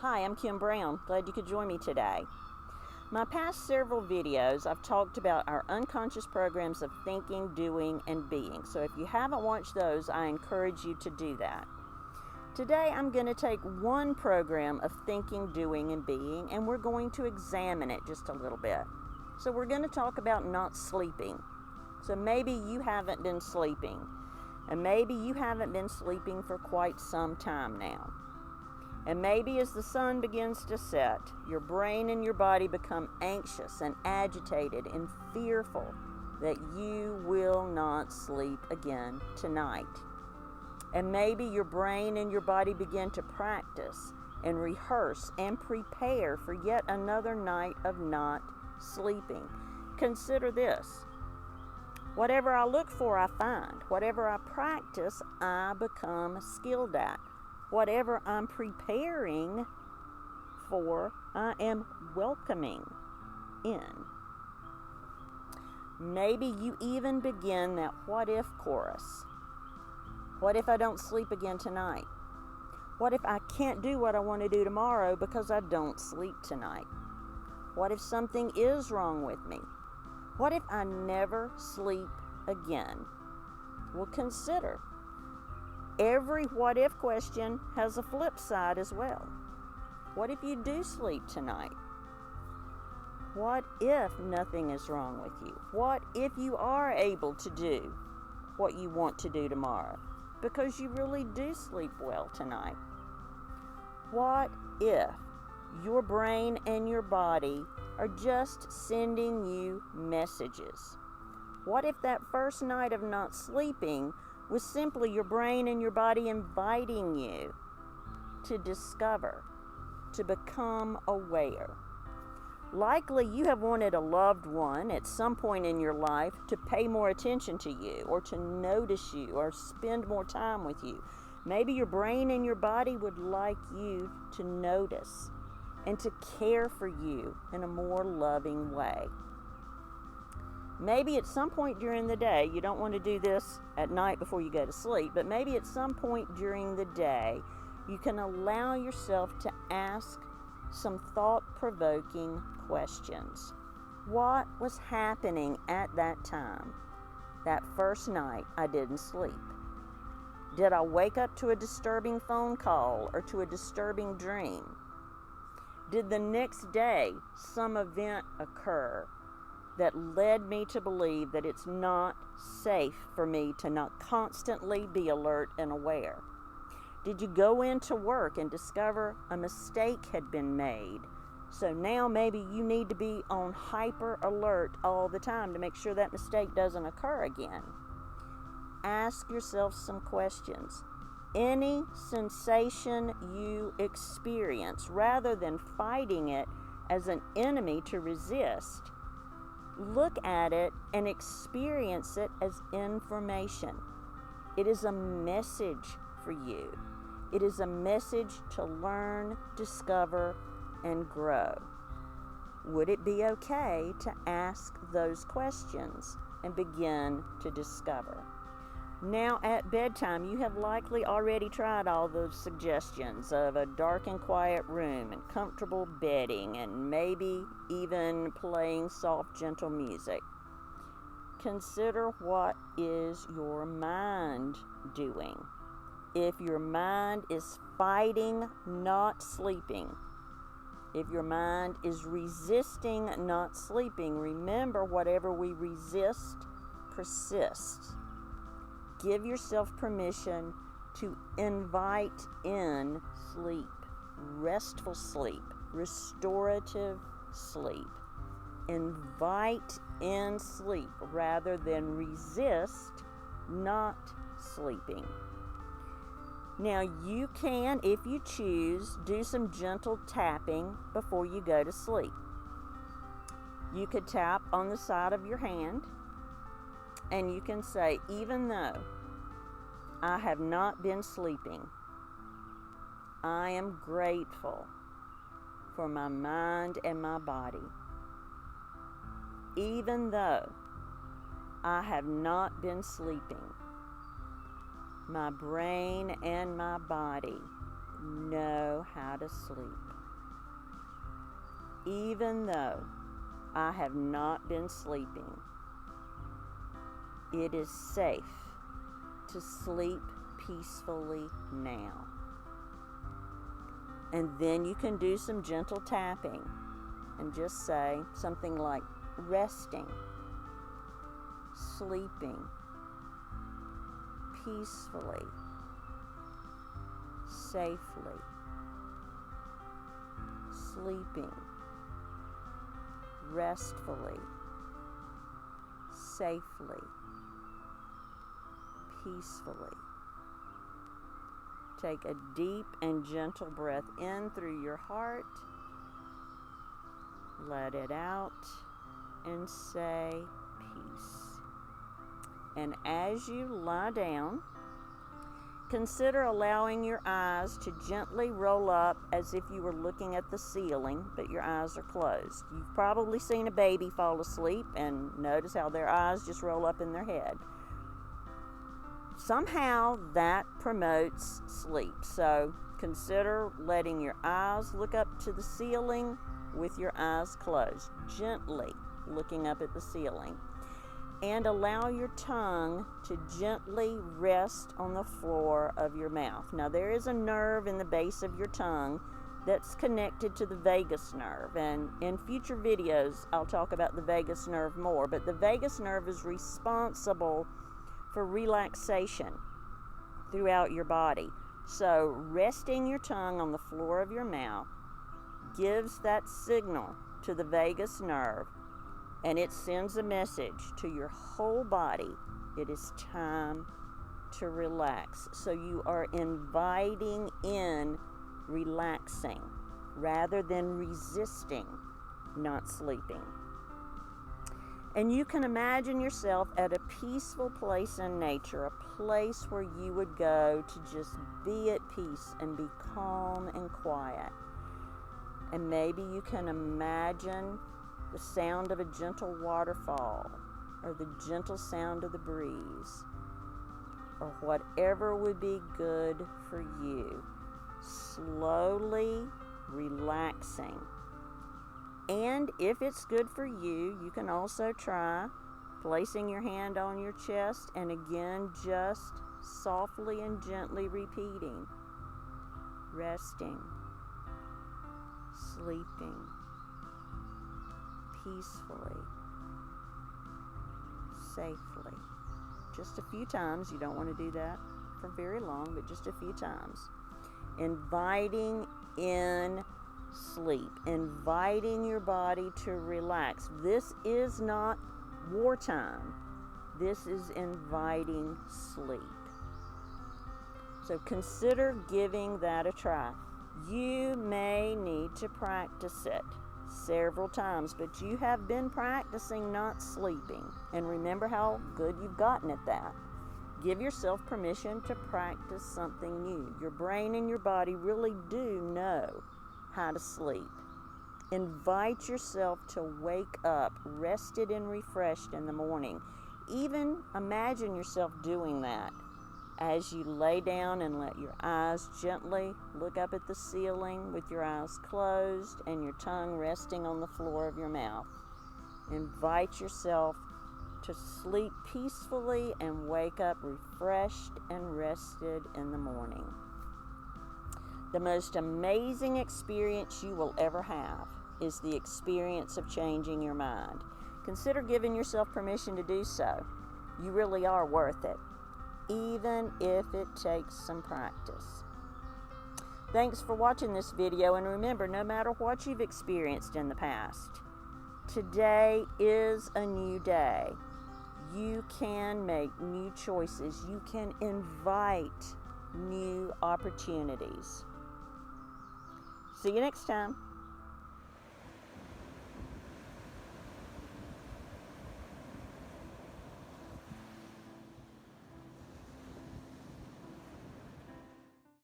Hi, I'm Kim Brown. Glad you could join me today. My past several videos, I've talked about our unconscious programs of thinking, doing, and being. So if you haven't watched those, I encourage you to do that. Today, I'm going to take one program of thinking, doing, and being, and we're going to examine it just a little bit. So we're going to talk about not sleeping. So maybe you haven't been sleeping, and maybe you haven't been sleeping for quite some time now. And maybe as the sun begins to set, your brain and your body become anxious and agitated and fearful that you will not sleep again tonight. And maybe your brain and your body begin to practice and rehearse and prepare for yet another night of not sleeping. Consider this. Whatever I look for, I find. Whatever I practice, I become skilled at. Whatever I'm preparing for, I am welcoming in. Maybe you even begin that what if chorus. What if I don't sleep again tonight? What if I can't do what I want to do tomorrow because I don't sleep tonight? What if something is wrong with me? What if I never sleep again? Well, consider. Every what if question has a flip side as well. What if you do sleep tonight? What if nothing is wrong with you? What if you are able to do what you want to do tomorrow because you really do sleep well tonight? What if your brain and your body are just sending you messages? What if that first night of not sleeping was simply your brain and your body inviting you to discover, to become aware? Likely you have wanted a loved one at some point in your life to pay more attention to you or to notice you or spend more time with you. Maybe your brain and your body would like you to notice and to care for you in a more loving way. Maybe at some point during the day, you don't want to do this at night before you go to sleep, but maybe at some point during the day, you can allow yourself to ask some thought-provoking questions. What was happening at that time, that first night I didn't sleep? Did I wake up to a disturbing phone call or to a disturbing dream? Did the next day some event occur that led me to believe that it's not safe for me to not constantly be alert and aware? Did you go into work and discover a mistake had been made? So now maybe you need to be on hyper alert all the time to make sure that mistake doesn't occur again. Ask yourself some questions. Any sensation you experience, rather than fighting it as an enemy to resist, look at it and experience it as information. It is a message for you. It is a message to learn, discover, and grow. Would it be okay to ask those questions and begin to discover? Now at bedtime, you have likely already tried all those suggestions of a dark and quiet room and comfortable bedding and maybe even playing soft, gentle music. Consider what is your mind doing. If your mind is fighting not sleeping, if your mind is resisting not sleeping, remember whatever we resist persists. Give yourself permission to invite in sleep, restful sleep, restorative sleep. Invite in sleep rather than resist not sleeping. Now you can, if you choose, do some gentle tapping before you go to sleep. You could tap on the side of your hand, and you can say, even though I have not been sleeping, I am grateful for my mind and my body. Even though I have not been sleeping, my brain and my body know how to sleep. Even though I have not been sleeping, it is safe to sleep peacefully now. And then you can do some gentle tapping and just say something like resting, sleeping, peacefully, safely, sleeping, restfully, safely, peacefully. Take a deep and gentle breath in through your heart. Let it out and say peace. And as you lie down, consider allowing your eyes to gently roll up as if you were looking at the ceiling, but your eyes are closed. You've probably seen a baby fall asleep and notice how their eyes just roll up in their head. Somehow that promotes sleep. So consider letting your eyes look up to the ceiling with your eyes closed, gently looking up at the ceiling. And allow your tongue to gently rest on the floor of your mouth. Now, there is a nerve in the base of your tongue that's connected to the vagus nerve. And in future videos, I'll talk about the vagus nerve more. But the vagus nerve is responsible for relaxation throughout your body. So, resting your tongue on the floor of your mouth gives that signal to the vagus nerve, and it sends a message to your whole body. It is time to relax. So you are inviting in relaxing rather than resisting not sleeping. And you can imagine yourself at a peaceful place in nature, a place where you would go to just be at peace and be calm and quiet. And maybe you can imagine the sound of a gentle waterfall, or the gentle sound of the breeze, or whatever would be good for you. Slowly relaxing. And if it's good for you, you can also try placing your hand on your chest and again just softly and gently repeating, resting, sleeping, peacefully, safely. Just a few times. You don't want to do that for very long, but just a few times. Inviting in sleep, inviting your body to relax. This is not wartime. This is inviting sleep. So consider giving that a try. You may need to practice it several times, but you have been practicing not sleeping. And remember how good you've gotten at that. Give yourself permission to practice something new. Your brain and your body really do know how to sleep. Invite yourself to wake up rested and refreshed in the morning. Even imagine yourself doing that as you lay down and let your eyes gently look up at the ceiling with your eyes closed and your tongue resting on the floor of your mouth. Invite yourself to sleep peacefully and wake up refreshed and rested in the morning. The most amazing experience you will ever have is the experience of changing your mind. Consider giving yourself permission to do so. You really are worth it, even if it takes some practice. Thanks for watching this video, and remember, no matter what you've experienced in the past, today is a new day. You can make new choices. You can invite new opportunities. See you next time.